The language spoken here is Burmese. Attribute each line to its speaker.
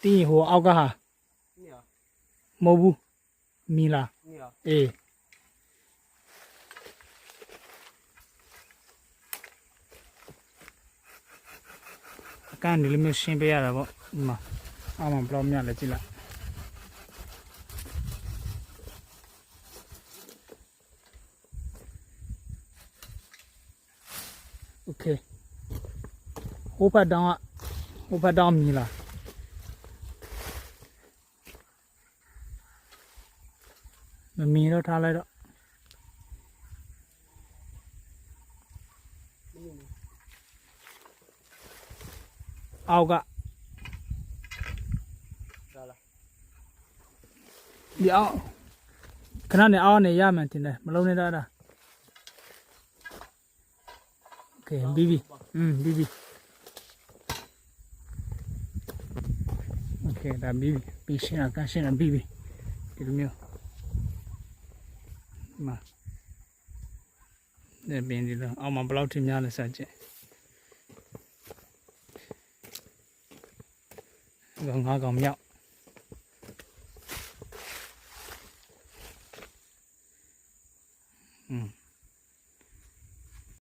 Speaker 1: တင်းဟိုအောက်ကဟာမဟုတ်ဘူးမီလာအေးအကန်ဒီလိုမျိုးရှင်းပေးရတာပေါ့ဒီမှာအောက်မှာဘလော့မြလည်းကြည့်လိုက်โอเคဟိုဘက်တောင်မီလာမမီတော့ထားလိုက်တော့အောက်ကဒီအောက်ခဏနဲ့အောက်ကနေရမှန်တင်တယ်မလုံးနဲ့တော့โอเคပြီးပြီပြီးပြီโอเคဒါပြီးပြီပြီးရှင်းတာကန်ရှင်းတာပြီးပြီဒီလိုမျိုးမှာဒီပင်ဒီလိုအောက်မှာဘယ်လောက်ထိများလဲစကြည့်ဒီငါးကောင်မြောက်